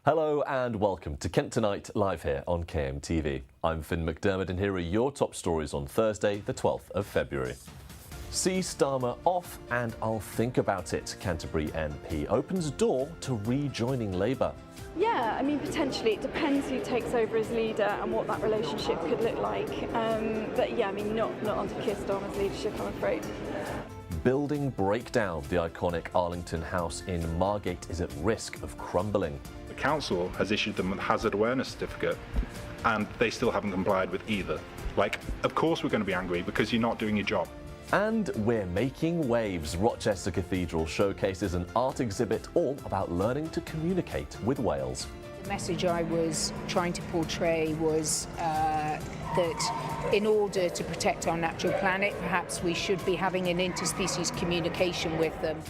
Hello and welcome to Kent Tonight, live here on KMTV. I'm Finn McDermott and here are your top stories on Thursday, the 12th of February. See Starmer off and I'll think about it. Canterbury MP opens door to rejoining Labour. Yeah, I mean, potentially. It depends who takes over as leader and what that relationship could look like. But yeah, I mean, not under Keir Starmer's leadership, I'm afraid. Building breakdown. The iconic Arlington house in Margate is at risk of crumbling. The council has issued them a hazard awareness certificate and they still haven't complied with either. Like, of course we're going to be angry because you're not doing your job. And we're making waves. Rochester Cathedral showcases an art exhibit all about learning to communicate with whales. The message I was trying to portray was that in order to protect our natural planet, perhaps we should be having an interspecies communication with them.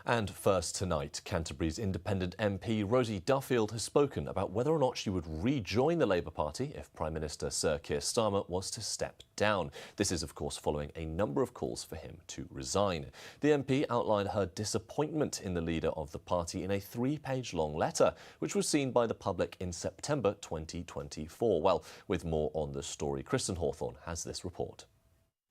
And first tonight, Canterbury's independent MP Rosie Duffield has spoken about whether or not she would rejoin the Labour Party if Prime Minister Sir Keir Starmer was to step down. This is, of course, following a number of calls for him to resign. The MP outlined her disappointment in the leader of the party in a 3-page-long letter, which was seen by the public in September 2024. Well, with more on the story, Kristen Hawthorne has this report.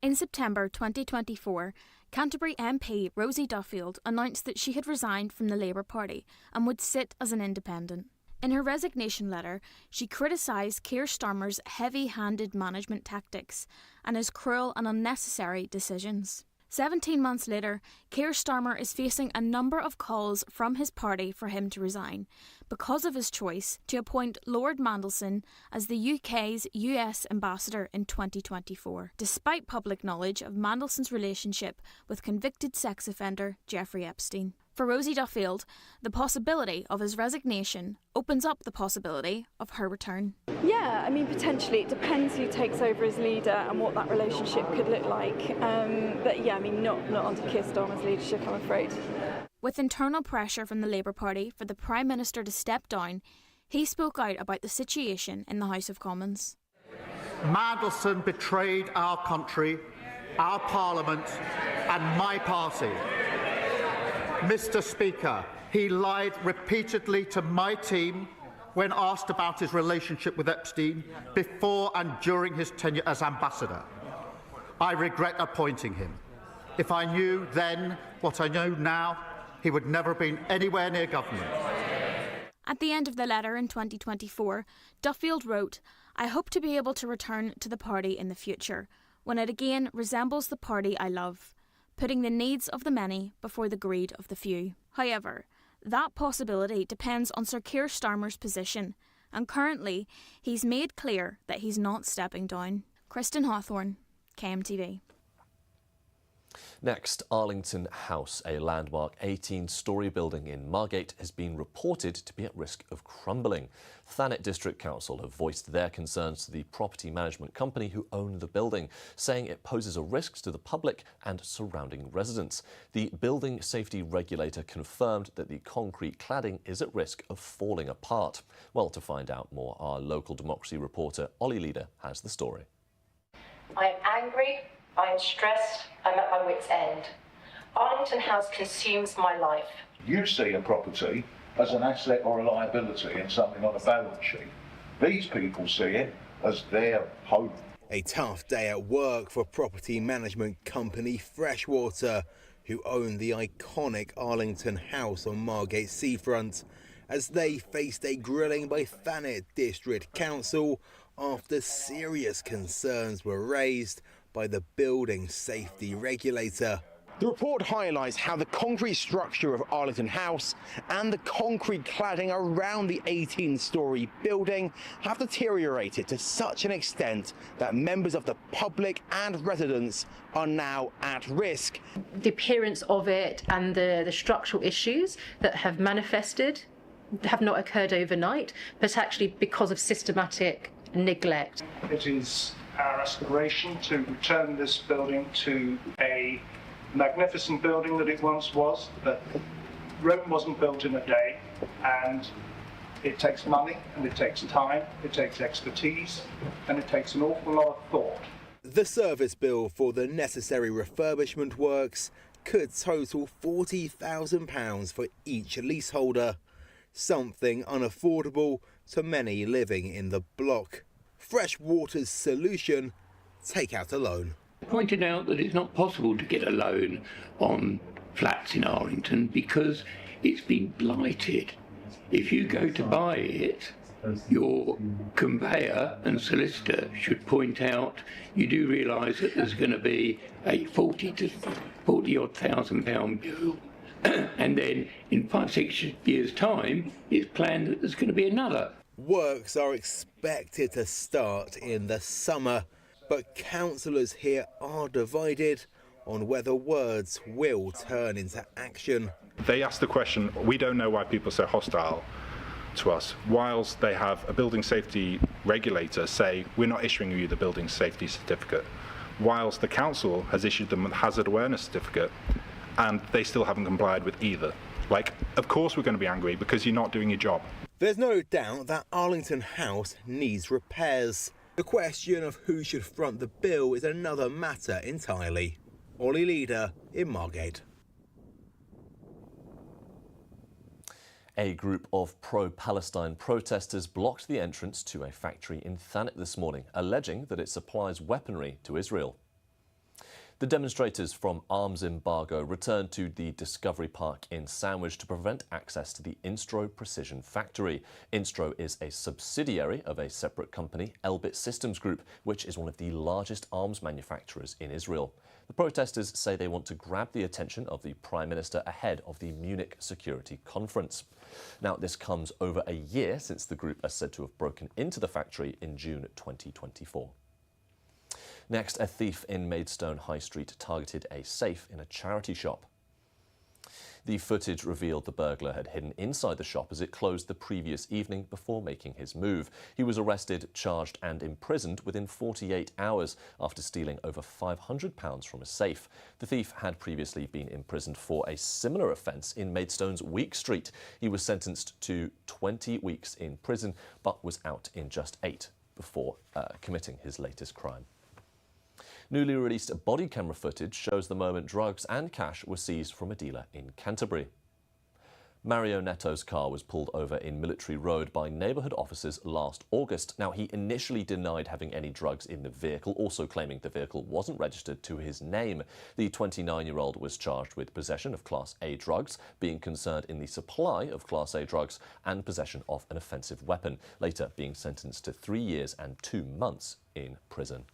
In September 2024, Canterbury MP Rosie Duffield announced that she had resigned from the Labour Party and would sit as an independent. In her resignation letter, she criticised Keir Starmer's heavy-handed management tactics and his cruel and unnecessary decisions. 17 months later, Keir Starmer is facing a number of calls from his party for him to resign because of his choice to appoint Lord Mandelson as the UK's US ambassador in 2024, despite public knowledge of Mandelson's relationship with convicted sex offender Jeffrey Epstein. For Rosie Duffield, the possibility of his resignation opens up the possibility of her return. Yeah, I mean, potentially. It depends who takes over as leader and what that relationship could look like. But yeah, I mean, not under Keir Starmer's leadership, I'm afraid. With internal pressure from the Labour Party for the Prime Minister to step down, he spoke out about the situation in the House of Commons. Mandelson betrayed our country, our Parliament and my party. Mr. Speaker, he lied repeatedly to my team when asked about his relationship with Epstein before and during his tenure as ambassador. I regret appointing him. If I knew then what I know now, he would never have been anywhere near government. At the end of the letter in 2024, Duffield wrote, "I hope to be able to return to the party in the future, when it again resembles the party I love, putting the needs of the many before the greed of the few." However, that possibility depends on Sir Keir Starmer's position, and currently he's made clear that he's not stepping down. Kristen Hawthorne, KMTV. Next, Arlington House, a landmark 18-storey building in Margate, has been reported to be at risk of crumbling. Thanet District Council have voiced their concerns to the property management company who own the building, saying it poses a risk to the public and surrounding residents. The building safety regulator confirmed that the concrete cladding is at risk of falling apart. Well, to find out more, our local democracy reporter Ollie Leader has the story. I am angry. I am stressed, I'm at my wit's end. Arlington House consumes my life. You see a property as an asset or a liability and something on a balance sheet. These people see it as their home. A tough day at work for property management company Freshwater, who own the iconic Arlington House on Margate seafront, as they faced a grilling by Thanet District Council after serious concerns were raised by the building safety regulator. The report highlights how the concrete structure of Arlington House and the concrete cladding around the 18-storey building have deteriorated to such an extent that members of the public and residents are now at risk. The appearance of it and the structural issues that have manifested have not occurred overnight, but actually because of systematic neglect. It is our aspiration to return this building to a magnificent building that it once was, but Rome wasn't built in a day, and it takes money and it takes time, it takes expertise, and it takes an awful lot of thought. The service bill for the necessary refurbishment works could total £40,000 for each leaseholder, something unaffordable to many living in the block. Freshwater's solution: take out a loan. Pointed out that it's not possible to get a loan on flats in Arlington because it's been blighted. If you go to buy it, your conveyor and solicitor should point out you do realise that there's going to be a £40,000 bill, and then in 5-6 years' time it's planned that there's going to be another. Works are expected to start in the summer, but councillors here are divided on whether words will turn into action. They asked the question, we don't know why people are so hostile to us, whilst they have a building safety regulator say, we're not issuing you the building safety certificate, whilst the council has issued them a hazard awareness certificate, and they still haven't complied with either. Like, of course we're going to be angry because you're not doing your job. There's no doubt that Arlington House needs repairs. The question of who should front the bill is another matter entirely. Ollie Leader in Margate. A group of pro-Palestine protesters blocked the entrance to a factory in Thanet this morning, alleging that it supplies weaponry to Israel. The demonstrators from Arms Embargo returned to the Discovery Park in Sandwich to prevent access to the Instro Precision factory. Instro is a subsidiary of a separate company, Elbit Systems Group, which is one of the largest arms manufacturers in Israel. The protesters say they want to grab the attention of the Prime Minister ahead of the Munich Security Conference. Now, this comes over a year since the group are said to have broken into the factory in June 2024. Next, a thief in Maidstone High Street targeted a safe in a charity shop. The footage revealed the burglar had hidden inside the shop as it closed the previous evening before making his move. He was arrested, charged and imprisoned within 48 hours after stealing over £500 from a safe. The thief had previously been imprisoned for a similar offence in Maidstone's Week Street. He was sentenced to 20 weeks in prison but was out in just 8 before committing his latest crime. Newly released body camera footage shows the moment drugs and cash were seized from a dealer in Canterbury. Mario Netto's car was pulled over in Military Road by neighbourhood officers last August. Now, he initially denied having any drugs in the vehicle, also claiming the vehicle wasn't registered to his name. The 29-year-old was charged with possession of Class A drugs, being concerned in the supply of Class A drugs, and possession of an offensive weapon, later being sentenced to 3 years and 2 months in prison.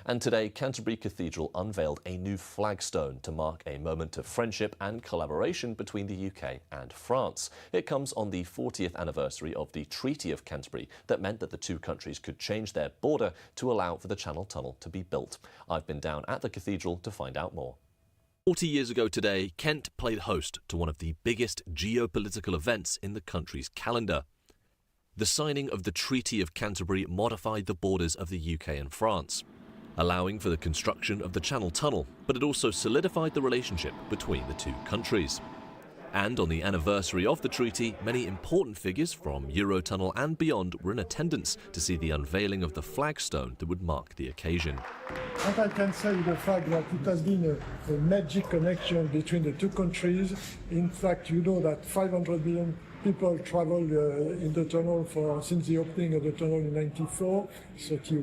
And today, Canterbury Cathedral unveiled a new flagstone to mark a moment of friendship and collaboration between the UK and France. It comes on the 40th anniversary of the Treaty of Canterbury that meant that the two countries could change their border to allow for the Channel Tunnel to be built. I've been down at the cathedral to find out more. 40 years ago today, Kent played host to one of the biggest geopolitical events in the country's calendar. The signing of the Treaty of Canterbury modified the borders of the UK and France, allowing for the construction of the Channel Tunnel, but it also solidified the relationship between the two countries. And on the anniversary of the treaty, many important figures from Eurotunnel and beyond were in attendance to see the unveiling of the flagstone that would mark the occasion. And I can say with the fact that it has been a magic connection between the two countries. In fact, you know that 500 million people traveled in the tunnel since the opening of the tunnel in 1994, 30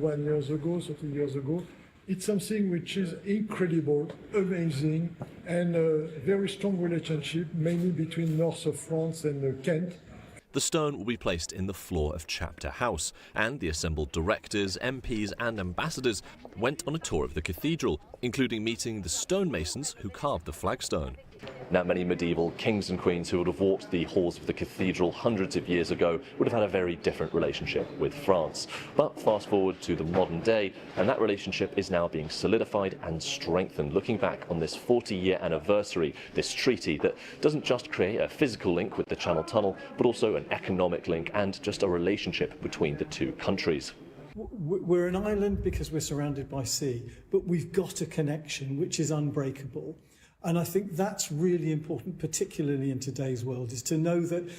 years ago. It's something which is incredible, amazing, and a very strong relationship, mainly between north of France and Kent. The stone will be placed in the floor of Chapter House, and the assembled directors, MPs and ambassadors went on a tour of the cathedral, including meeting the stonemasons who carved the flagstone. Now, many medieval kings and queens who would have walked the halls of the cathedral hundreds of years ago would have had a very different relationship with France. But fast forward to the modern day, and that relationship is now being solidified and strengthened, looking back on this 40-year anniversary, this treaty that doesn't just create a physical link with the Channel Tunnel, but also an economic link and just a relationship between the two countries. We're an island because we're surrounded by sea, but we've got a connection which is unbreakable. And I think that's really important, particularly in today's world, is to know that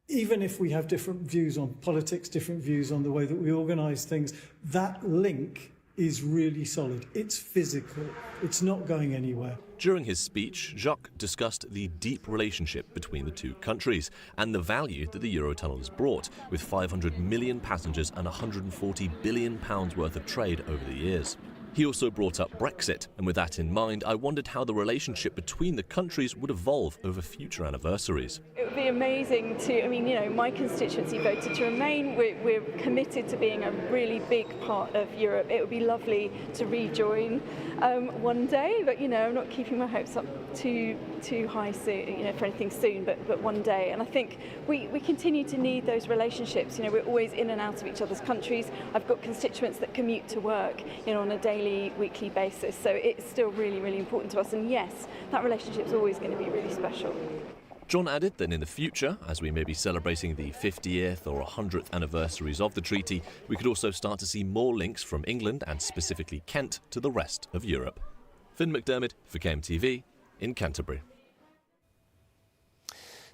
even if we have different views on politics, different views on the way that we organise things, that link is really solid. It's physical. It's not going anywhere. During his speech, Jacques discussed the deep relationship between the two countries and the value that the Eurotunnel has brought, with 500 million passengers and £140 billion worth of trade over the years. He also brought up Brexit, and with that in mind, I wondered how the relationship between the countries would evolve over future anniversaries. It would be amazing to, my constituency voted to remain. We're committed to being a really big part of Europe. It would be lovely to rejoin one day, but, I'm not keeping my hopes up too high soon, for anything soon, but one day. And I think we continue to need those relationships. We're always in and out of each other's countries. I've got constituents that commute to work, on a daily, weekly basis. So it's still really, really important to us. And yes, that relationship is always going to be really special. John added that in the future, as we may be celebrating the 50th or 100th anniversaries of the treaty, we could also start to see more links from England and specifically Kent to the rest of Europe. Finn McDermott for KMTV in Canterbury.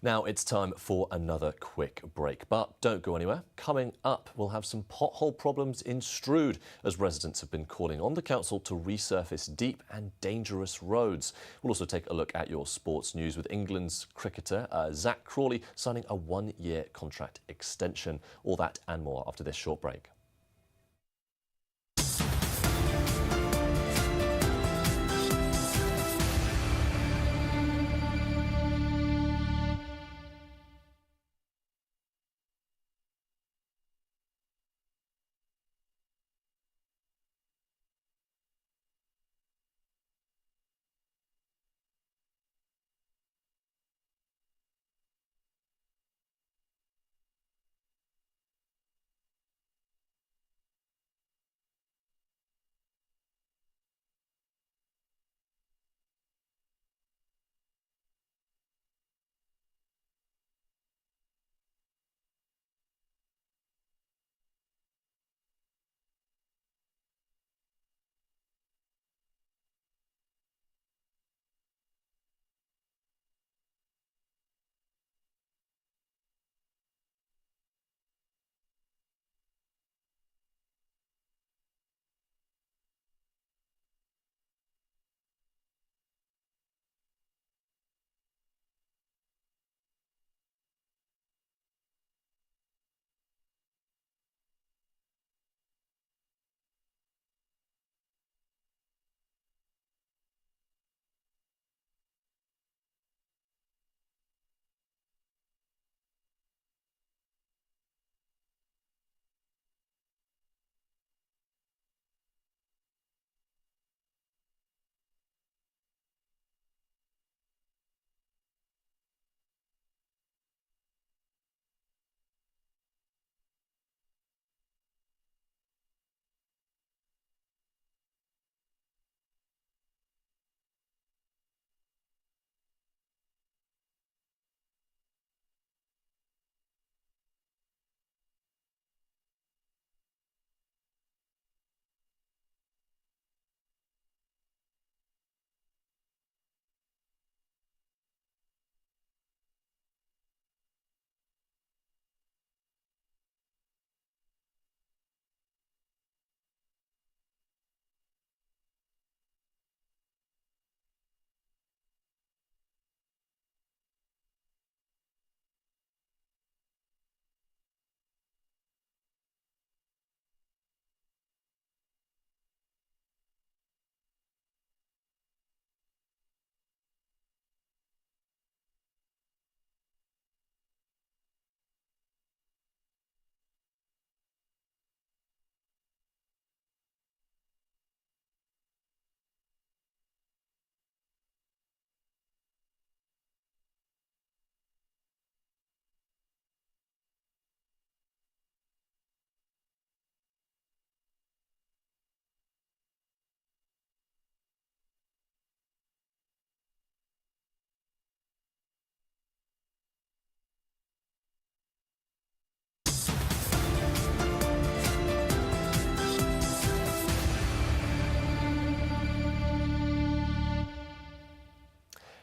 Now it's time for another quick break, but don't go anywhere. Coming up, we'll have some pothole problems in Strood as residents have been calling on the council to resurface deep and dangerous roads. We'll also take a look at your sports news with England's cricketer Zach Crawley signing a one-year contract extension. All that and more after this short break.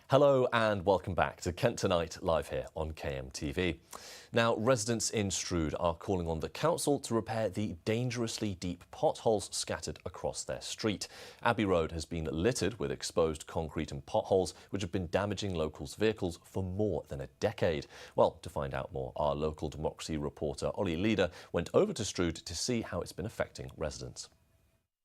Hello and welcome back to Kent Tonight, live here on KMTV. Now, residents in Strood are calling on the council to repair the dangerously deep potholes scattered across their street. Abbey Road has been littered with exposed concrete and potholes which have been damaging locals' vehicles for more than a decade. Well, to find out more, our local democracy reporter Ollie Leader went over to Strood to see how it's been affecting residents.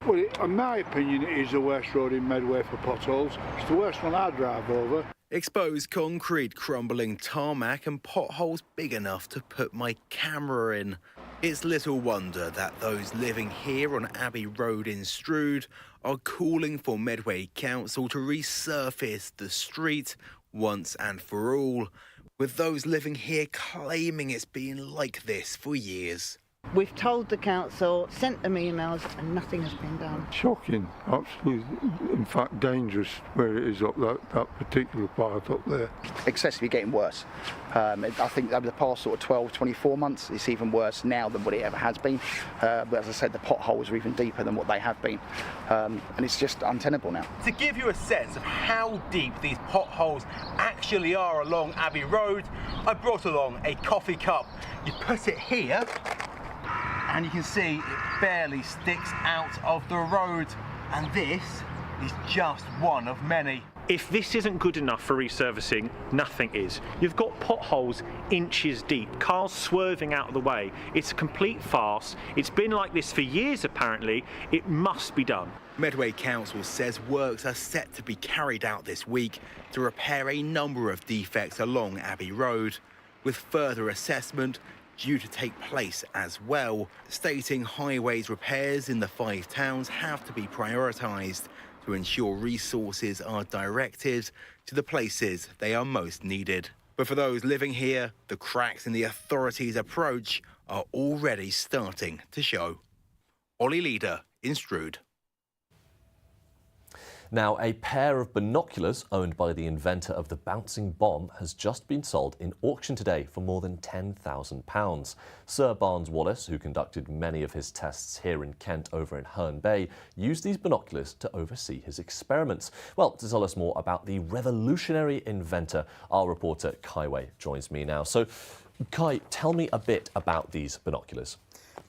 Well, in my opinion, it is the worst road in Medway for potholes. It's the worst one I drive over. Exposed concrete, crumbling tarmac and potholes big enough to put my camera in. It's little wonder that those living here on Abbey Road in Strood are calling for Medway Council to resurface the street once and for all, with those living here claiming it's been like this for years. We've told the council, sent them emails, and nothing has been done. Shocking, absolutely, in fact dangerous where it is up that particular part up there. Excessively getting worse. I think over the past sort of 12, 24 months, it's even worse now than what it ever has been. But as I said, the potholes are even deeper than what they have been. And it's just untenable now. To give you a sense of how deep these potholes actually are along Abbey Road, I brought along a coffee cup. You put it here, and you can see it barely sticks out of the road, and this is just one of many. If this isn't good enough for resurfacing, nothing is. You've got potholes inches deep, cars swerving out of the way. It's a complete farce. It's been like this for years apparently. It must be done. Medway Council says works are set to be carried out this week to repair a number of defects along Abbey Road, with further assessment due to take place as well, stating highways repairs in the 5 towns have to be prioritised to ensure resources are directed to the places they are most needed. But for those living here, the cracks in the authorities' approach are already starting to show. Ollie Leader in Strood. Now, a pair of binoculars owned by the inventor of the bouncing bomb has just been sold in auction today for more than £10,000. Sir Barnes Wallis, who conducted many of his tests here in Kent over in Herne Bay, used these binoculars to oversee his experiments. Well, to tell us more about the revolutionary inventor, our reporter Kai Wei joins me now. So, Kai, tell me a bit about these binoculars.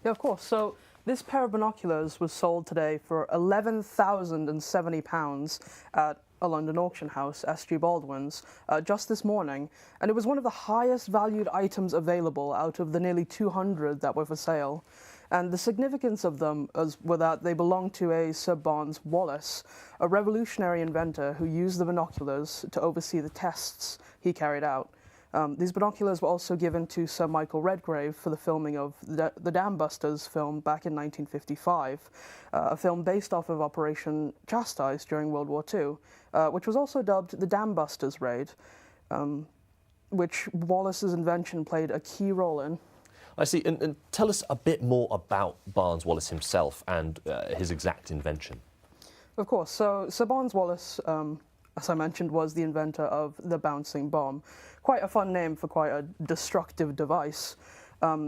Yeah, of course. So, this pair of binoculars was sold today for £11,070 at a London auction house, S.G. Baldwin's, just this morning. And it was one of the highest valued items available out of the nearly 200 that were for sale. And the significance of them was that they belonged to a Sir Barnes Wallis, a revolutionary inventor who used the binoculars to oversee the tests he carried out. These binoculars were also given to Sir Michael Redgrave for the filming of the Dam Busters film back in 1955, a film based off of Operation Chastise during World War II, which was also dubbed the Dam Busters Raid, which Wallis's invention played a key role in. I see, and tell us a bit more about Barnes Wallis himself and his exact invention. Of course, so Sir Barnes Wallis, as I mentioned, was the inventor of the bouncing bomb. Quite a fun name for quite a destructive device.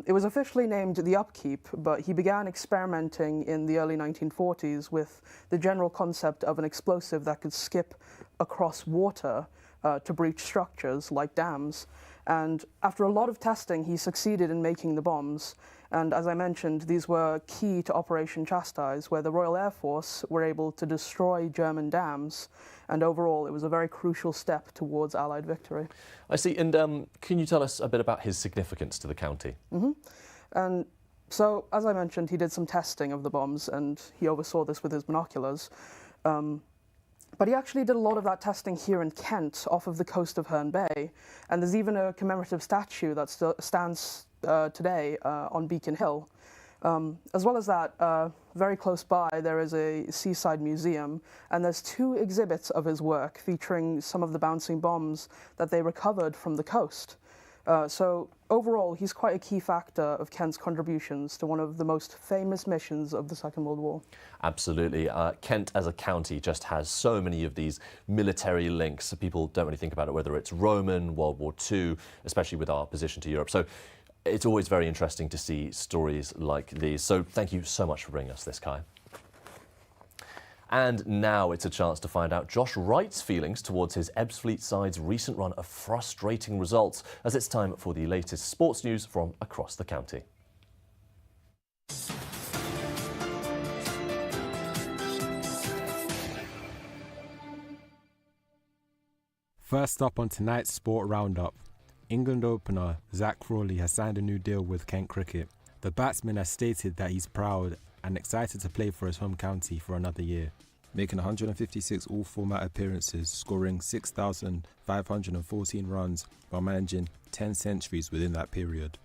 It was officially named the Upkeep, but he began experimenting in the early 1940s with the general concept of an explosive that could skip across water to breach structures like dams. And after a lot of testing, he succeeded in making the bombs. And as I mentioned, these were key to Operation Chastise, where the Royal Air Force were able to destroy German dams. And overall, it was a very crucial step towards Allied victory. I see. And can you tell us a bit about his significance to the county? And so, as I mentioned, he did some testing of the bombs, and he oversaw this with his binoculars. But he actually did a lot of that testing here in Kent, off of the coast of Herne Bay. And there's even a commemorative statue that stands today on Beacon Hill. As well as that, very close by, there is a seaside museum, and there's 2 exhibits of his work featuring some of the bouncing bombs that they recovered from the coast. So overall, he's quite a key factor of Kent's contributions to one of the most famous missions of the Second World War. Absolutely. Kent as a county just has so many of these military links. People don't really think about it, whether it's Roman, World War II, especially with our position to Europe. So it's always very interesting to see stories like these. So thank you so much for bringing us this, Kai. And now it's a chance to find out Josh Wright's feelings towards his Ebbsfleet side's recent run of frustrating results, as it's time for the latest sports news from across the county. First up on tonight's Sport Roundup, England opener Zach Crawley has signed a new deal with Kent Cricket. The batsman has stated that he's proud and excited to play for his home county for another year, making 156 all-format appearances, scoring 6,514 runs while managing 10 centuries within that period.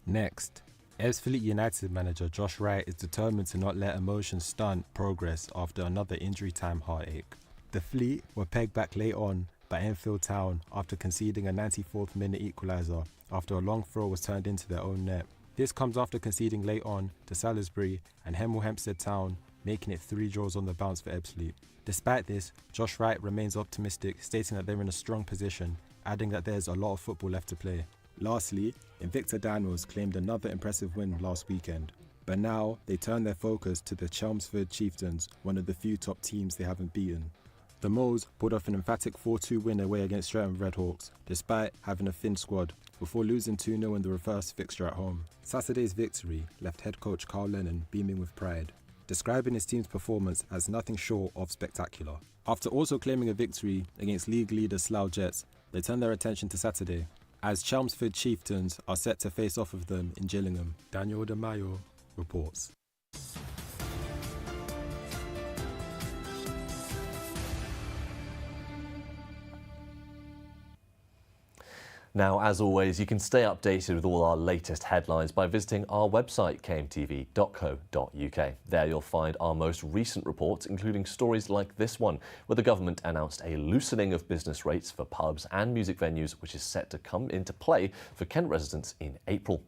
Next, Ebbsfleet United manager Josh Wright is determined to not let emotions stunt progress after another injury-time heartache. The Fleet were pegged back late on by Enfield Town after conceding a 94th minute equaliser after a long throw was turned into their own net. This comes after conceding late on to Salisbury and Hemel Hempstead Town, making it 3 draws on the bounce for Ebbsfleet. Despite this, Josh Wright remains optimistic, stating that they're in a strong position, adding that there's a lot of football left to play. Lastly, Invicta Daniels claimed another impressive win last weekend, but now they turn their focus to the Chelmsford Chieftains, one of the few top teams they haven't beaten. The Moles pulled off an emphatic 4-2 win away against Streatham Redhawks, despite having a thin squad, before losing 2-0 in the reverse fixture at home. Saturday's victory left head coach Carl Lennon beaming with pride, describing his team's performance as nothing short of spectacular. After also claiming a victory against league leader Slough Jets, they turn their attention to Saturday, as Chelmsford Chieftains are set to face off with them in Gillingham. Daniel De Mayo reports. Now, as always, you can stay updated with all our latest headlines by visiting our website, kmtv.co.uk. There you'll find our most recent reports, including stories like this one, where the government announced a loosening of business rates for pubs and music venues, which is set to come into play for Kent residents in April.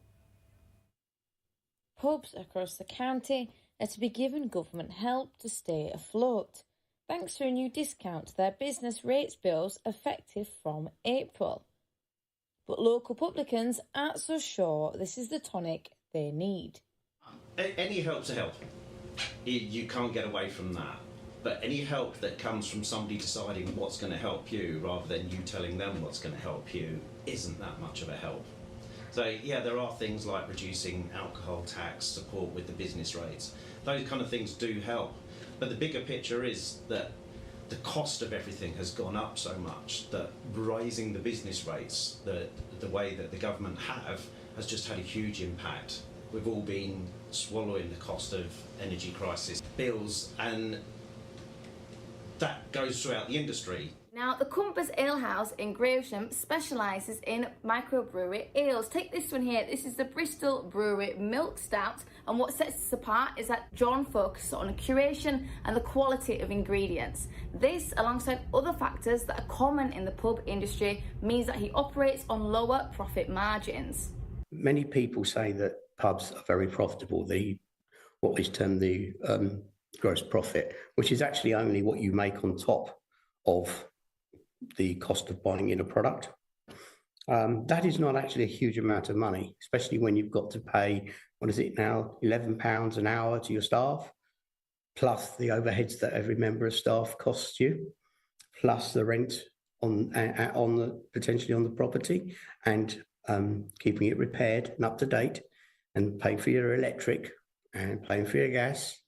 Pubs across the county are to be given government help to stay afloat, thanks to a new discount to their business rates bills effective from April. But local publicans aren't so sure this is the tonic they need. Any help's a help. You can't get away from that. But any help that comes from somebody deciding what's going to help you rather than you telling them what's going to help you isn't that much of a help. So yeah, there are things like reducing alcohol tax, support with the business rates. Those kind of things do help. But the bigger picture is that the cost of everything has gone up so much that raising the business rates the way that the government has just had a huge impact. We've all been swallowing the cost of energy crisis bills, and that goes throughout the industry. Now, the Compass Ale House in Gravesham specialises in microbrewery ales. Take this one here. This is the Bristol Brewery Milk Stout, and what sets this apart is that John focuses on curation and the quality of ingredients. This, alongside other factors that are common in the pub industry, means that he operates on lower profit margins. Many people say that pubs are very profitable, what is termed the gross profit, which is actually only what you make on top of the cost of buying in a product. That is not actually a huge amount of money, especially when you've got to pay, what is it now, £11 an hour to your staff, plus the overheads that every member of staff costs you, plus the rent potentially on the property, and keeping it repaired and up to date, and paying for your electric and paying for your gas.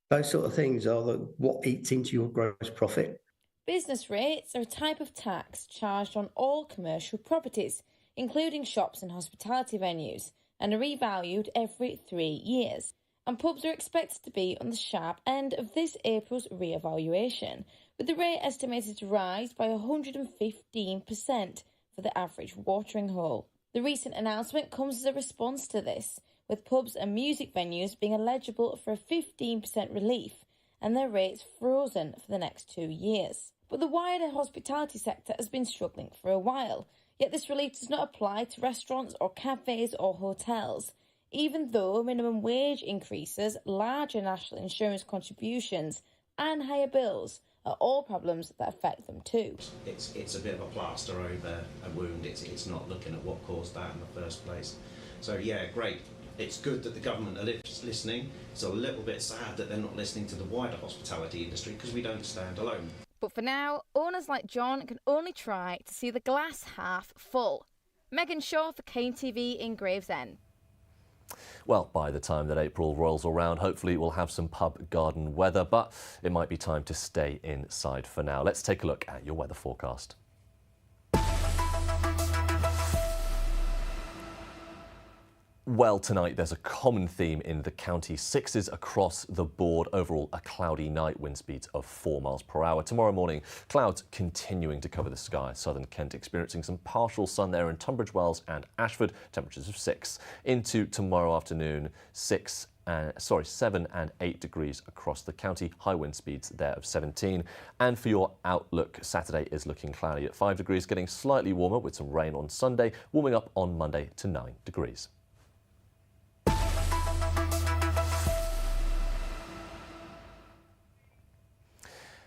Those sort of things are what eats into your gross profit. Business rates are a type of tax charged on all commercial properties, including shops and hospitality venues, and are revalued every 3 years. And pubs are expected to be on the sharp end of this April's re-evaluation, with the rate estimated to rise by 115% for the average watering hole. The recent announcement comes as a response to this, with pubs and music venues being eligible for a 15% relief and their rates frozen for the next 2 years. But the wider hospitality sector has been struggling for a while, yet this relief does not apply to restaurants or cafes or hotels, even though minimum wage increases, larger national insurance contributions and higher bills are all problems that affect them too. It's a bit of a plaster over a wound. It's not looking at what caused that in the first place. So yeah, great It's good that the government are listening. It's a little bit sad that they're not listening to the wider hospitality industry because we don't stand alone. But for now, owners like John can only try to see the glass half full. Megan Shaw for KMTV in Gravesend. Well, by the time that April rolls around, hopefully we'll have some pub garden weather, but it might be time to stay inside for now. Let's take a look at your weather forecast. Well, tonight there's a common theme in the county. Sixes across the board. Overall, a cloudy night, wind speeds of 4 miles per hour. Tomorrow morning, clouds continuing to cover the sky. Southern Kent experiencing some partial sun there in Tunbridge Wells and Ashford. Temperatures of 6. Into tomorrow afternoon, 7 and 8 degrees across the county. High wind speeds there of 17. And for your outlook, Saturday is looking cloudy at 5 degrees, getting slightly warmer with some rain on Sunday, warming up on Monday to 9 degrees.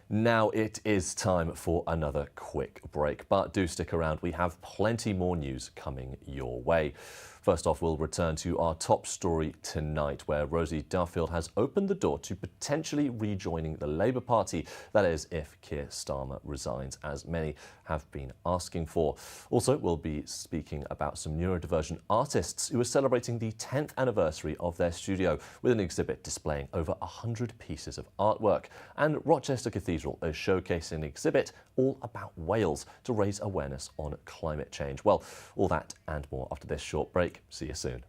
Now it is time for another quick break, but do stick around. We have plenty more news coming your way. First off, we'll return to our top story tonight, where Rosie Duffield has opened the door to potentially rejoining the Labour Party. That is, if Keir Starmer resigns, as many have been asking for. Also, we'll be speaking about some neurodivergent artists who are celebrating the 10th anniversary of their studio with an exhibit displaying over 100 pieces of artwork. And Rochester Cathedral is showcasing an exhibit all about Wales to raise awareness on climate change. Well, all that and more after this short break. See you soon.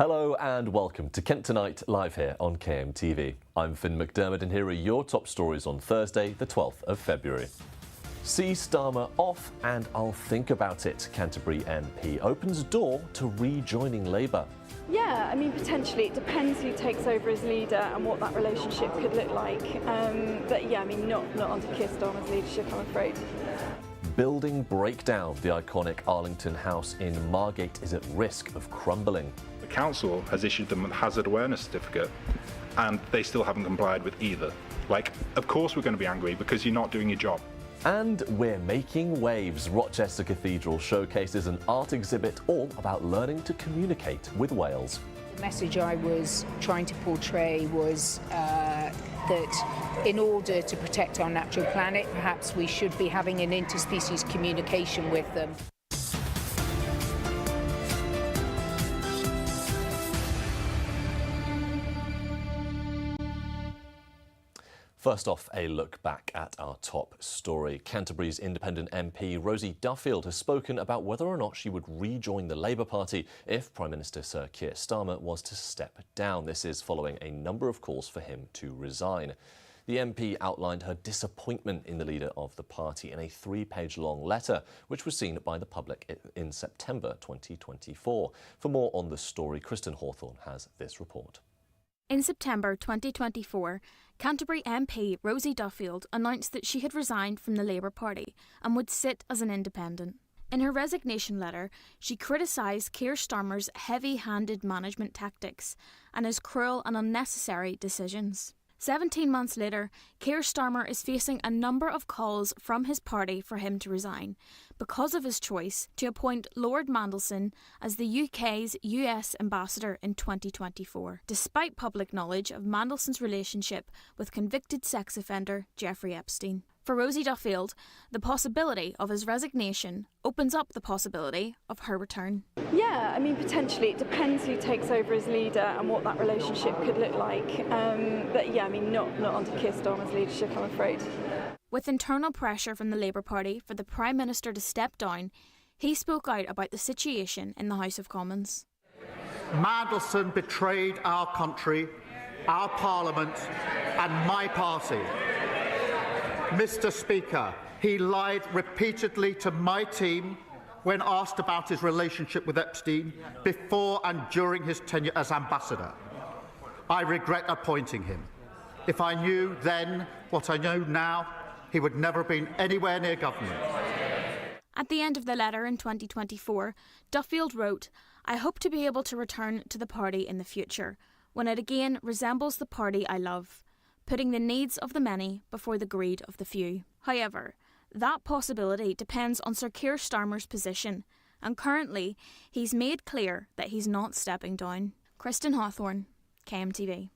Hello and welcome to Kent Tonight, live here on KMTV. I'm Finn McDermott and here are your top stories on Thursday, the 12th of February. See Starmer off and I'll think about it. Canterbury MP opens door to rejoining Labour. Yeah, I mean, potentially. It depends who takes over as leader and what that relationship could look like. But yeah, I mean, not under Keir Starmer's leadership, I'm afraid. Building breakdown. The iconic Arlington house in Margate is at risk of crumbling. The council has issued them a hazard awareness certificate and they still haven't complied with either. Like, of course we're going to be angry because you're not doing your job. And we're making waves. Rochester Cathedral showcases an art exhibit all about learning to communicate with whales. The message I was trying to portray was that in order to protect our natural planet, perhaps we should be having an interspecies communication with them. First off, a look back at our top story. Canterbury's independent MP Rosie Duffield has spoken about whether or not she would rejoin the Labour Party if Prime Minister Sir Keir Starmer was to step down. This is following a number of calls for him to resign. The MP outlined her disappointment in the leader of the party in a 3-page-long letter, which was seen by the public in September 2024. For more on the story, Kristen Hawthorne has this report. In September 2024, Canterbury MP Rosie Duffield announced that she had resigned from the Labour Party and would sit as an independent. In her resignation letter, she criticised Keir Starmer's heavy-handed management tactics and his cruel and unnecessary decisions. 17 months later, Keir Starmer is facing a number of calls from his party for him to resign because of his choice to appoint Lord Mandelson as the UK's US ambassador in 2024, despite public knowledge of Mandelson's relationship with convicted sex offender Jeffrey Epstein. For Rosie Duffield, the possibility of his resignation opens up the possibility of her return. Yeah, I mean, potentially. It depends who takes over as leader and what that relationship could look like. But yeah, I mean, not under Keir Starmer's leadership, I'm afraid. With internal pressure from the Labour Party for the Prime Minister to step down, he spoke out about the situation in the House of Commons. Mandelson betrayed our country, our Parliament and my party. Mr. Speaker, he lied repeatedly to my team when asked about his relationship with Epstein before and during his tenure as ambassador. I regret appointing him. If I knew then what I know now, he would never have been anywhere near government. At the end of the letter in 2024, Duffield wrote, "I hope to be able to return to the party in the future, when it again resembles the party I love, putting the needs of the many before the greed of the few." However, that possibility depends on Sir Keir Starmer's position, and currently he's made clear that he's not stepping down. Kristen Hawthorne, KMTV.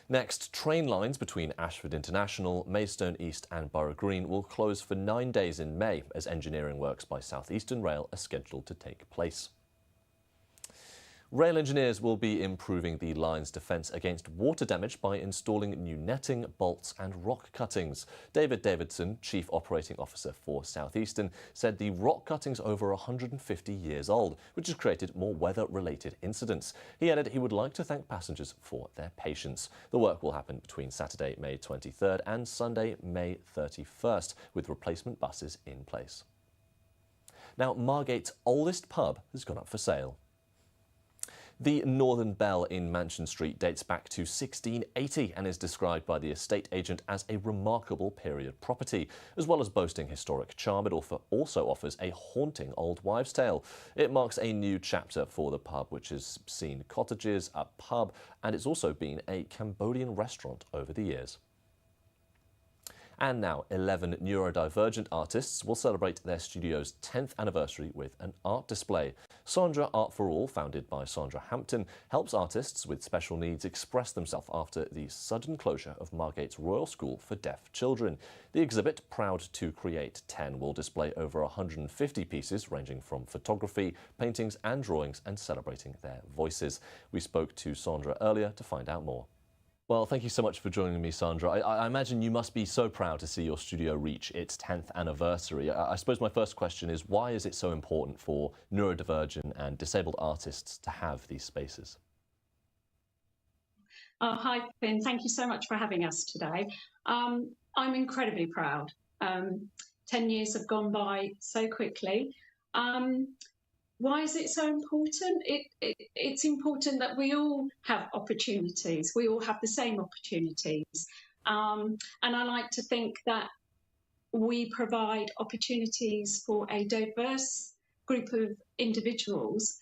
Next, train lines between Ashford International, Maidstone East and Borough Green will close for 9 days in May as engineering works by South Eastern Rail are scheduled to take place. Rail engineers will be improving the line's defence against water damage by installing new netting, bolts and rock cuttings. David Davidson, Chief Operating Officer for South Eastern, said the rock cutting's over 150 years old, which has created more weather-related incidents. He added he would like to thank passengers for their patience. The work will happen between Saturday, May 23rd and Sunday, May 31st, with replacement buses in place. Now, Margate's oldest pub has gone up for sale. The Northern Bell in Mansion Street dates back to 1680 and is described by the estate agent as a remarkable period property. As well as boasting historic charm, it also offers a haunting old wives' tale. It marks a new chapter for the pub, which has seen cottages, a pub, and it's also been a Cambodian restaurant over the years. And now, 11 neurodivergent artists will celebrate their studio's 10th anniversary with an art display. Sandra Art for All, founded by Sandra Hampton, helps artists with special needs express themselves after the sudden closure of Margate's Royal School for Deaf Children. The exhibit, Proud to Create 10, will display over 150 pieces ranging from photography, paintings and drawings and celebrating their voices. We spoke to Sandra earlier to find out more. Well, thank you so much for joining me, Sandra. I imagine you must be so proud to see your studio reach its 10th anniversary. I suppose my first question is, why is it so important for neurodivergent and disabled artists to have these spaces? Hi, Finn. Thank you so much for having us today. I'm incredibly proud. 10 years have gone by so quickly. Why is it so important? It's important that we all have opportunities. We all have the same opportunities. And I like to think that we provide opportunities for a diverse group of individuals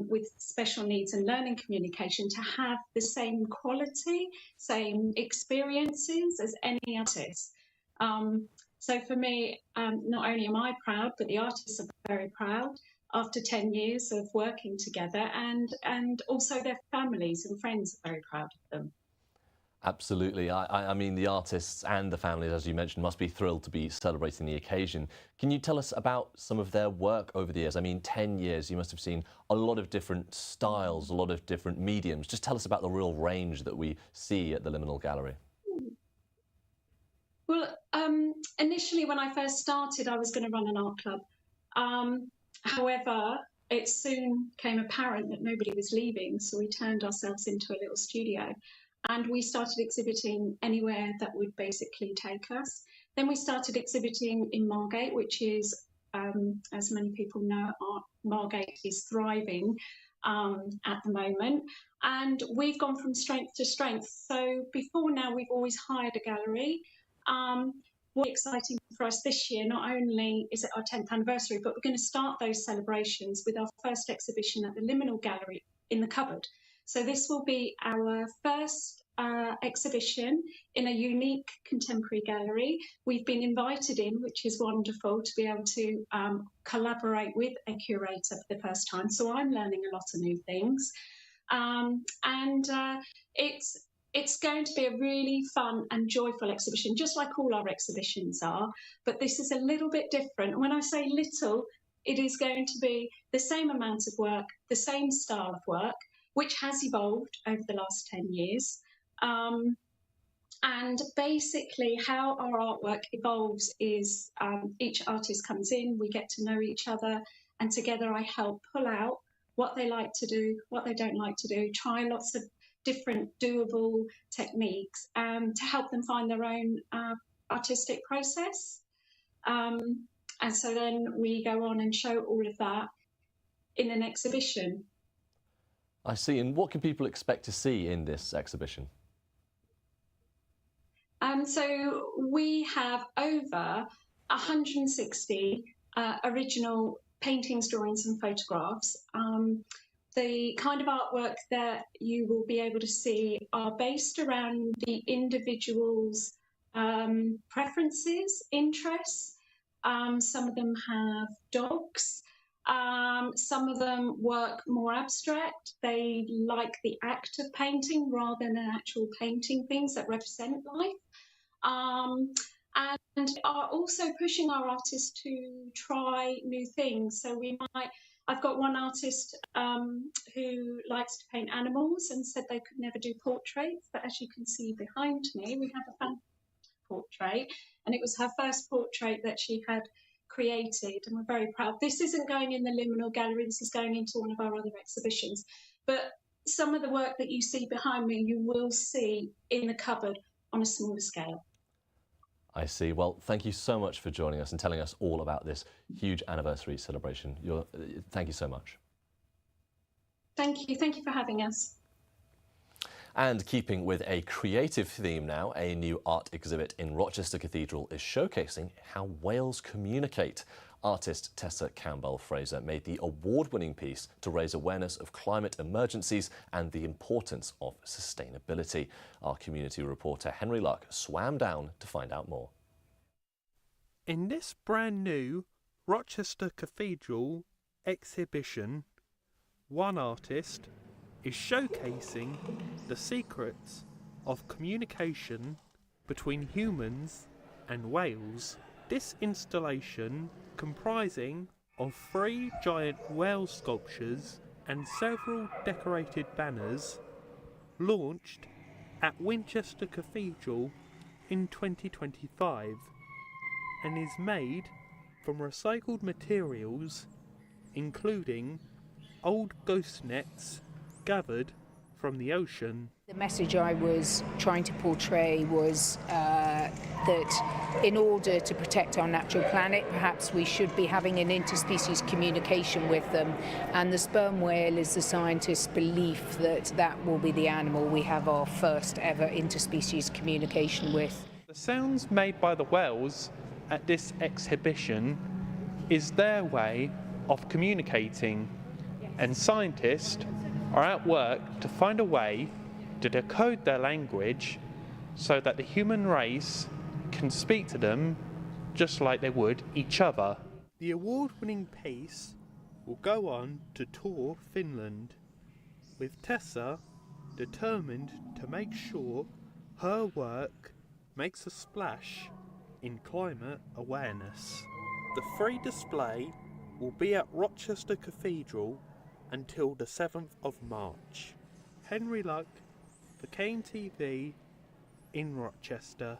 with special needs and learning communication to have the same quality, same experiences as any artist. So for me, not only am I proud, but the artists are very proud after 10 years of working together, and also their families and friends are very proud of them. Absolutely. I mean, the artists and the families, as you mentioned, must be thrilled to be celebrating the occasion. Can you tell us about some of their work over the years? I mean, 10 years, you must have seen a lot of different styles, a lot of different mediums. Just tell us about the real range that we see at the Liminal Gallery. Well, initially when I first started, I was going to run an art club. However, it soon became apparent that nobody was leaving, so we turned ourselves into a little studio. And we started exhibiting anywhere that would basically take us. Then we started exhibiting in Margate, which is, as many people know, Margate is thriving at the moment. And we've gone from strength to strength. So before now, we've always hired a gallery. What's exciting for us this year, not only is it our 10th anniversary, but we're going to start those celebrations with our first exhibition at the Liminal Gallery in the cupboard. So this will be our first exhibition in a unique contemporary gallery. We've been invited in, which is wonderful, to be able to collaborate with a curator for the first time. So I'm learning a lot of new things. It's going to be a really fun and joyful exhibition, just like all our exhibitions are. But this is a little bit different. And when I say little, it is going to be the same amount of work, the same style of work, which has evolved over the last 10 years. And basically how our artwork evolves is each artist comes in, we get to know each other, and together I help pull out what they like to do, what they don't like to do, try lots of different doable techniques to help them find their own artistic process. And so then we go on and show all of that in an exhibition. I see. And what can people expect to see in this exhibition? So we have over 160 original paintings, drawings and photographs. The kind of artwork that you will be able to see are based around the individual's preferences, interests. Some of them have dogs. Some of them work more abstract. They like the act of painting rather than actual painting things that represent life. And are also pushing our artists to try new things. So I've got one artist who likes to paint animals and said they could never do portraits, but as you can see behind me, we have a fantastic portrait, and it was her first portrait that she had created, and we're very proud. This isn't going in the Liminal Gallery, this is going into one of our other exhibitions, but some of the work that you see behind me, you will see in the cupboard on a smaller scale. I see. Well, thank you so much for joining us and telling us all about this huge anniversary celebration. Thank you so much. Thank you. Thank you for having us. And keeping with a creative theme now, a new art exhibit in Rochester Cathedral is showcasing how whales communicate. Artist Tessa Campbell-Fraser made the award-winning piece to raise awareness of climate emergencies and the importance of sustainability. Our community reporter Henry Luck swam down to find out more. In this brand new Rochester Cathedral exhibition, one artist is showcasing the secrets of communication between humans and whales. This installation, comprising of 3 giant whale sculptures and several decorated banners, launched at Winchester Cathedral in 2025 and is made from recycled materials including old ghost nets gathered from the ocean. The message I was trying to portray was that in order to protect our natural planet, perhaps we should be having an interspecies communication with them. And the sperm whale is the scientists' belief that that will be the animal we have our first ever interspecies communication with. The sounds made by the whales at this exhibition is their way of communicating, and scientists are at work to find a way to decode their language so that the human race can speak to them just like they would each other. The award-winning piece will go on to tour Finland, with Tessa determined to make sure her work makes a splash in climate awareness. The free display will be at Rochester Cathedral until the 7th of March. Henry Luck for KMTV in Rochester.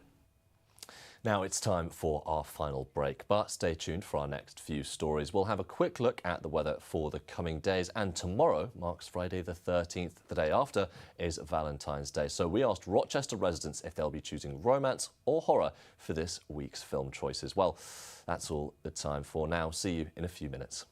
Now it's time for our final break, but stay tuned for our next few stories. We'll have a quick look at the weather for the coming days, and tomorrow marks Friday the 13th. The day after is Valentine's Day. So we asked Rochester residents if they'll be choosing romance or horror for this week's film choices. Well, that's all the time for now. See you in a few minutes.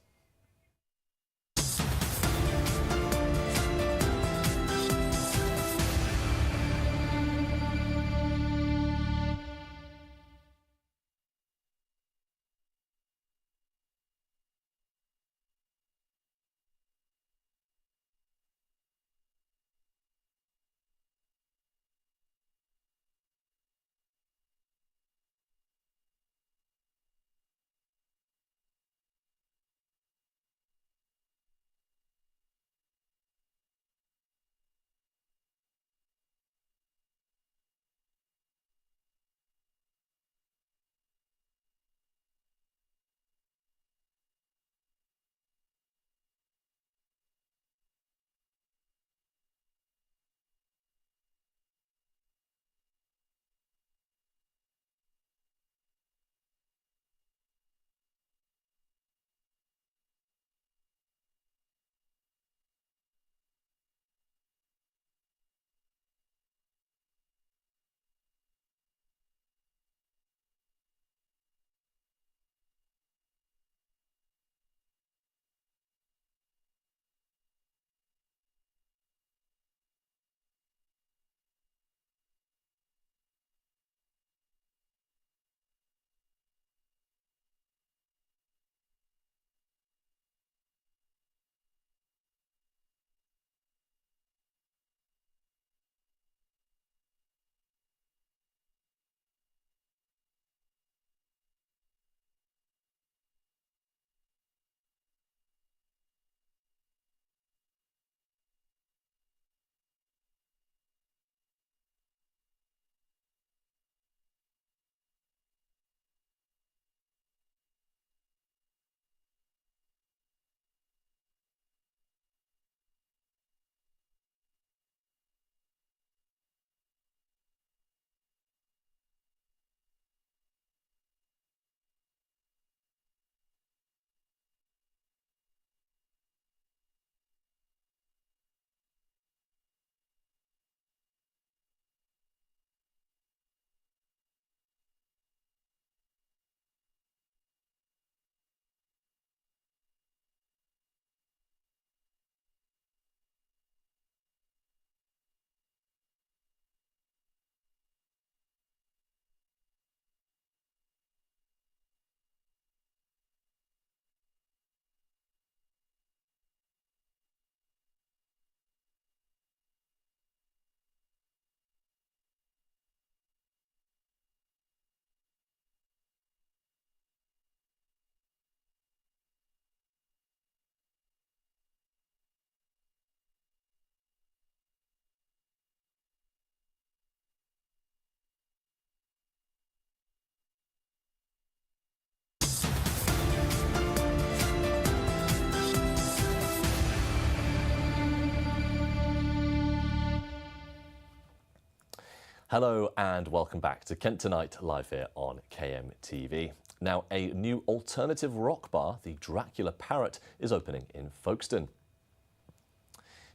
Hello and welcome back to Kent Tonight, live here on KMTV. Now, a new alternative rock bar, the Dracula Parrot, is opening in Folkestone.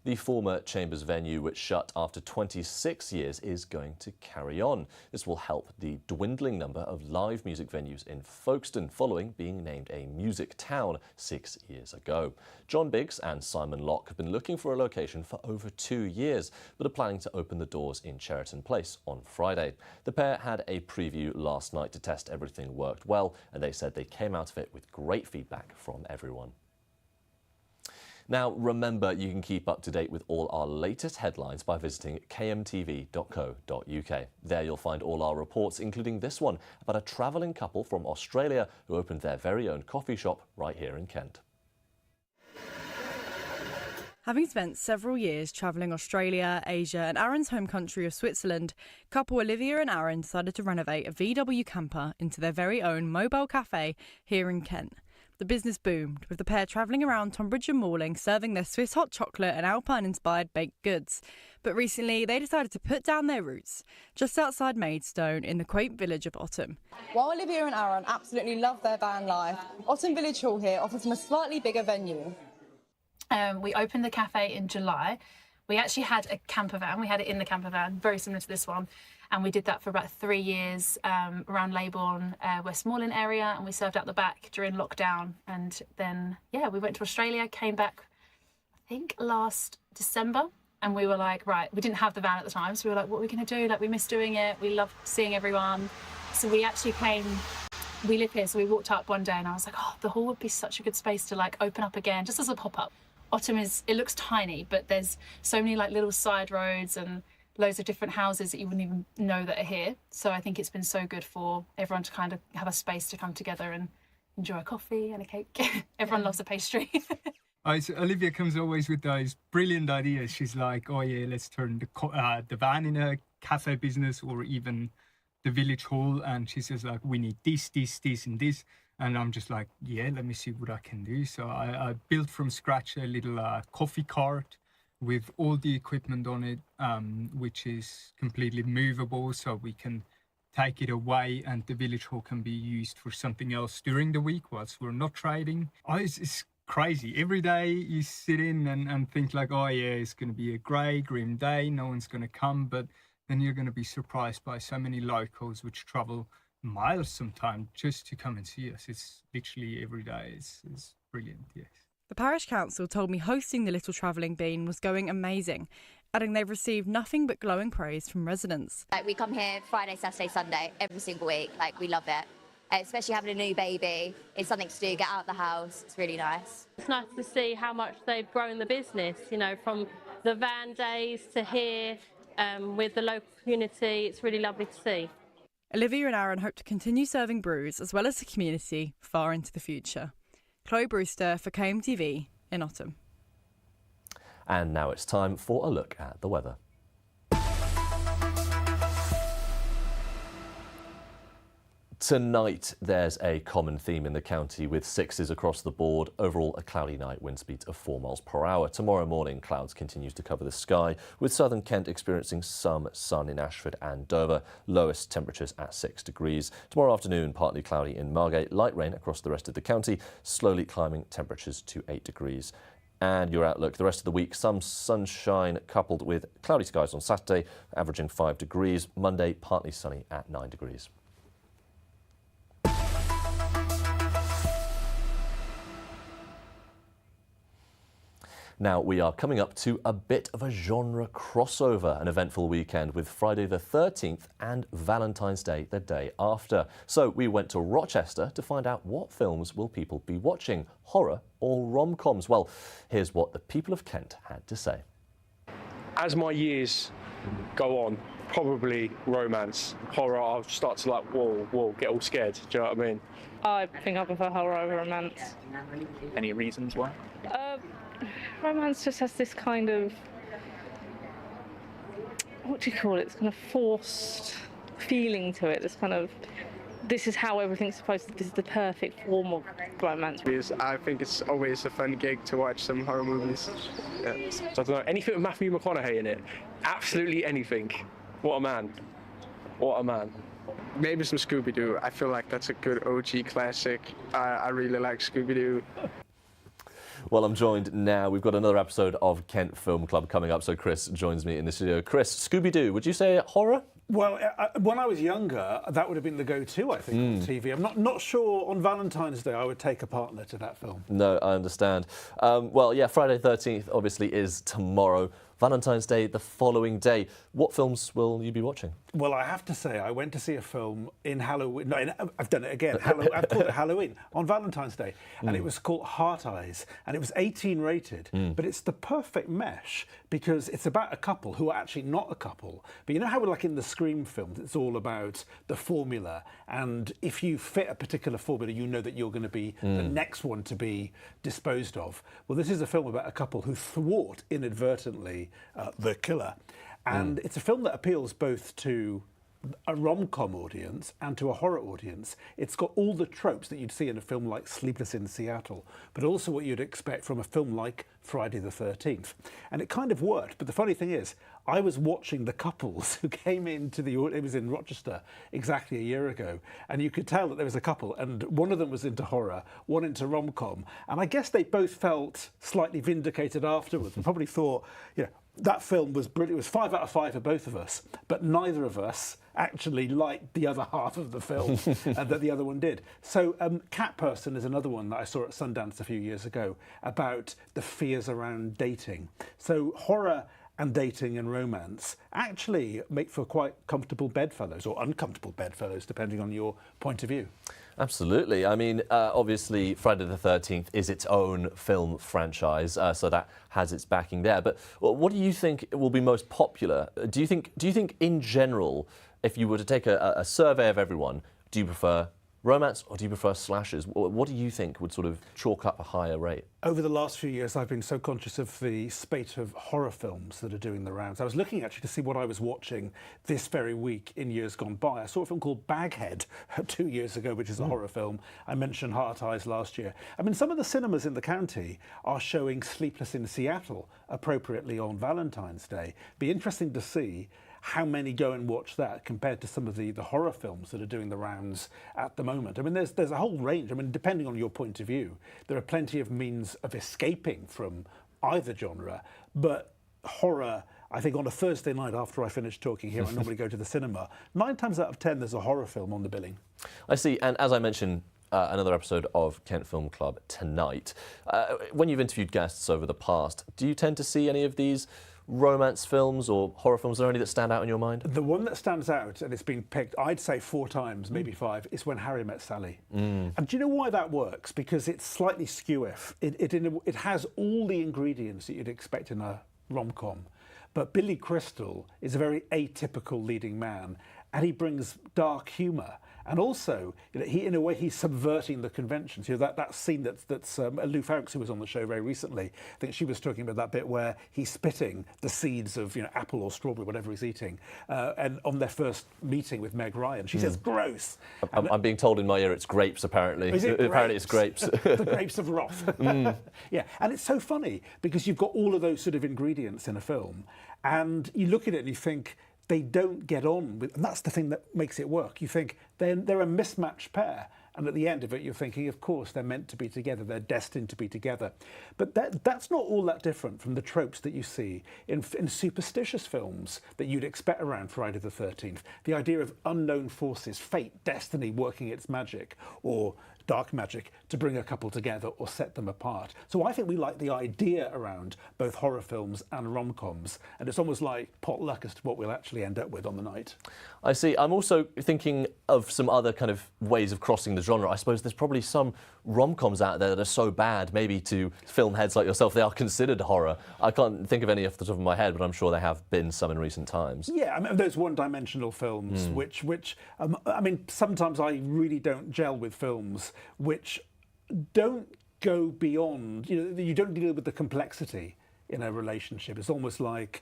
The former Chambers venue, which shut after 26 years, is going to carry on. This will help the dwindling number of live music venues in Folkestone, following being named a music town 6 years ago. John Biggs and Simon Locke have been looking for a location for over 2 years, but are planning to open the doors in Cheriton Place on Friday. The pair had a preview last night to test everything worked well, and they said they came out of it with great feedback from everyone. Now, remember, you can keep up to date with all our latest headlines by visiting kmtv.co.uk. There you'll find all our reports, including this one about a travelling couple from Australia who opened their very own coffee shop right here in Kent. Having spent several years travelling Australia, Asia and Aaron's home country of Switzerland, couple Olivia and Aaron decided to renovate a VW camper into their very own mobile cafe here in Kent. The business boomed, with the pair travelling around Tonbridge and Malling serving their Swiss hot chocolate and Alpine-inspired baked goods. But recently they decided to put down their roots, just outside Maidstone in the quaint village of Ottom. While Olivia and Aaron absolutely love their van life, Ottom Village Hall here offers them a slightly bigger venue. We opened the cafe in July. We actually had a camper van. We had it in the camper van, very similar to this one. And we did that for about 3 years around Leybourne, Westmoreland area, and we served out the back during lockdown. And then, yeah, we went to Australia, came back, I think, last December. And we were like, right, we didn't have the van at the time. So we were like, what are we going to do? Like, we miss doing it. We love seeing everyone. So we actually we live here. So we walked up one day and I was like, oh, the hall would be such a good space to like open up again, just as a pop-up. Ottom it looks tiny, but there's so many like little side roads and loads of different houses that you wouldn't even know that are here. So I think it's been so good for everyone to kind of have a space to come together and enjoy a coffee and a cake. Everyone loves a pastry. So Olivia comes always with those brilliant ideas. She's like, oh yeah, let's turn the van in a cafe business, or even the village hall. And she says like, we need this, this, this and this. And I'm just like, yeah, let me see what I can do. So I built from scratch a little coffee cart with all the equipment on it, which is completely movable, so we can take it away and the village hall can be used for something else during the week whilst we're not trading. Oh, it's crazy. Every day you sit in and think like, oh yeah, it's going to be a grey, grim day, no one's going to come, but then you're going to be surprised by so many locals which travel miles sometimes just to come and see us. It's literally every day. It's brilliant, yes. The parish council told me hosting the little travelling bean was going amazing, adding they've received nothing but glowing praise from residents. Like, we come here Friday, Saturday, Sunday, every single week. Like, we love it. Especially having a new baby. It's something to do, get out of the house. It's really nice. It's nice to see how much they've grown the business, you know, from the van days to here with the local community. It's really lovely to see. Olivia and Aaron hope to continue serving brews as well as the community far into the future. Chloe Brewster for KMTV in Ottom. And now it's time for a look at the weather. Tonight, there's a common theme in the county with 6s across the board. Overall, a cloudy night, wind speeds of 4 miles per hour. Tomorrow morning, clouds continues to cover the sky, with southern Kent experiencing some sun in Ashford and Dover. Lowest temperatures at 6 degrees. Tomorrow afternoon, partly cloudy in Margate, light rain across the rest of the county, slowly climbing temperatures to 8 degrees. And your outlook, the rest of the week, some sunshine coupled with cloudy skies on Saturday, averaging 5 degrees. Monday, partly sunny at 9 degrees. Now, we are coming up to a bit of a genre crossover, an eventful weekend with Friday the 13th and Valentine's Day the day after. So we went to Rochester to find out what films will people be watching, horror or rom-coms. Well, here's what the people of Kent had to say. As my years go on, probably romance. Horror, I'll start to like, whoa, get all scared. Do you know what I mean? I think I prefer horror over romance. Any reasons why? Romance just has this kind of, what do you call it? It's kind of forced feeling to it. This kind of, this is how everything's supposed to, this is the perfect form of romance. I think it's always a fun gig to watch some horror movies. Yeah. So I don't know, anything with Matthew McConaughey in it. Absolutely anything. What a man. what a man. Maybe some Scooby-Doo. I feel like that's a good OG classic. I really like Scooby-Doo. Well, I'm joined now. We've got another episode of Kent Film Club coming up, so Chris joins me in the studio. Chris, Scooby-Doo, would you say horror? Well, when I was younger, that would have been the go-to, I think, on TV. I'm not sure on Valentine's Day I would take a partner to that film. No, I understand. Well, yeah, Friday 13th obviously is tomorrow. Valentine's Day the following day. What films will you be watching? Well, I have to say, I went to see a film in Halloween. No, I've done it again. I've called it Halloween on Valentine's Day, and it was called Heart Eyes, and it was 18 rated. But it's the perfect mesh because it's about a couple who are actually not a couple. But you know how, like in the Scream films, it's all about the formula, and if you fit a particular formula, you know that you're going to be the next one to be disposed of. Well, this is a film about a couple who thwart inadvertently the killer. And it's a film that appeals both to a rom-com audience and to a horror audience. It's got all the tropes that you'd see in a film like Sleepless in Seattle, but also what you'd expect from a film like Friday the 13th. And it kind of worked. But the funny thing is, I was watching the couples who came into it was in Rochester exactly a year ago, and you could tell that there was a couple, and one of them was into horror, one into rom-com, and I guess they both felt slightly vindicated afterwards and probably thought, you know, that film was brilliant. It was 5 out of 5 for both of us, but neither of us actually liked the other half of the film that the other one did. So Cat Person is another one that I saw at Sundance a few years ago about the fears around dating. So horror and dating and romance actually make for quite comfortable bedfellows, or uncomfortable bedfellows, depending on your point of view. Absolutely. I mean, obviously, Friday the 13th is its own film franchise, so that has its backing there. But what do you think will be most popular? Do you think in general, if you were to take a survey of everyone, do you prefer romance or do you prefer slashers? What do you think would sort of chalk up a higher rate? Over the last few years, I've been so conscious of the spate of horror films that are doing the rounds. I was looking actually to see what I was watching this very week in years gone by. I saw a film called Baghead 2 years ago, which is a horror film. I mentioned Heart Eyes last year. I mean, some of the cinemas in the county are showing Sleepless in Seattle appropriately on Valentine's Day. Be interesting to see how many go and watch that compared to some of the horror films that are doing the rounds at the moment. I mean, there's a whole range. I mean, depending on your point of view, there are plenty of means of escaping from either genre, but horror, I think on a Thursday night after I finish talking here, I normally go to the cinema. 9 times out of 10, there's a horror film on the billing. I see, and as I mentioned, another episode of Kent Film Club tonight. When you've interviewed guests over the past, do you tend to see any of these romance films or horror films? Are there any that stand out in your mind? The one that stands out, and it's been picked, I'd say 4 times, maybe 5, is When Harry Met Sally. And do you know why that works? Because it's slightly skew-if. It has all the ingredients that you'd expect in a rom-com. But Billy Crystal is a very atypical leading man, and he brings dark humour. And also, you know, in a way, he's subverting the conventions. You know, that scene that's Lou Fowkes, who was on the show very recently, I think she was talking about that bit where he's spitting the seeds of, you know, apple or strawberry, whatever he's eating. And on their first meeting with Meg Ryan, she says, gross. I'm being told in my ear it's grapes, apparently. Is it grapes? Apparently it's grapes. The grapes of wrath. Yeah, and it's so funny because you've got all of those sort of ingredients in a film, and you look at it and you think, they don't get on with, and that's the thing that makes it work. You think they're a mismatched pair, and at the end of it, you're thinking, of course, they're meant to be together, they're destined to be together. But that's not all that different from the tropes that you see in superstitious films that you'd expect around Friday the 13th. The idea of unknown forces, fate, destiny working its magic, or dark magic to bring a couple together or set them apart. So I think we like the idea around both horror films and rom-coms, and it's almost like potluck as to what we'll actually end up with on the night. I see. I'm also thinking of some other kind of ways of crossing the genre. I suppose there's probably some rom-coms out there that are so bad, maybe to film heads like yourself, they are considered horror. I can't think of any off the top of my head, but I'm sure there have been some in recent times. Yeah, I mean, those one-dimensional films, which I mean, sometimes I really don't gel with films which don't go beyond, you know, you don't deal with the complexity in a relationship. It's almost like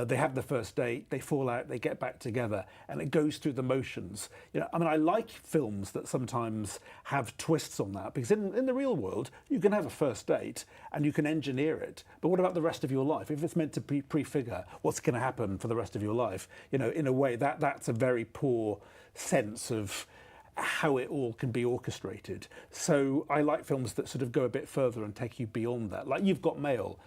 They have the first date, they fall out, they get back together, and it goes through the motions. I mean, I like films that sometimes have twists on that, because in the real world, you can have a first date and you can engineer it. But what about the rest of your life? If it's meant to prefigure what's going to happen for the rest of your life, in a way, that's a very poor sense of how it all can be orchestrated. So I like films that sort of go a bit further and take you beyond that. Like You've Got Mail,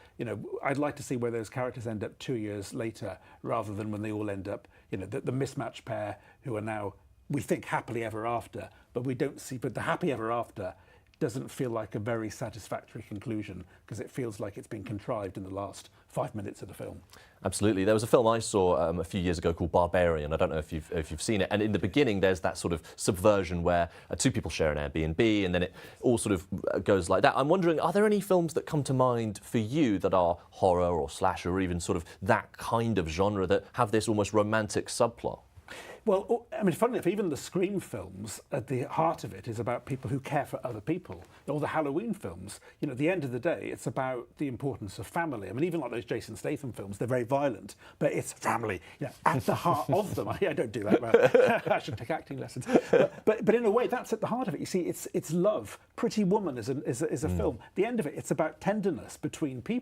I'd like to see where those characters end up 2 years later, rather than when they all end up, the mismatched pair who are now, we think, happily ever after, but we don't see, but the happy ever after doesn't feel like a very satisfactory conclusion, because it feels like it's been contrived in the last 5 minutes of the film. Absolutely. There was a film I saw a few years ago called Barbarian. I don't know if you've seen it. And in the beginning, there's that sort of subversion where two people share an Airbnb, and then it all sort of goes like that. I'm wondering, are there any films that come to mind for you that are horror or slasher, or even sort of that kind of genre, that have this almost romantic subplot? Well, I mean, funnily enough, even the Scream films, at the heart of it is about people who care for other people. Or the Halloween films, at the end of the day, it's about the importance of family. I mean, even like those Jason Statham films, they're very violent, but it's family, at the heart of them. I don't do that well. I should take acting lessons. But in a way, that's at the heart of it. You see, it's love. Pretty Woman is a film. The end of it, it's about tenderness between people.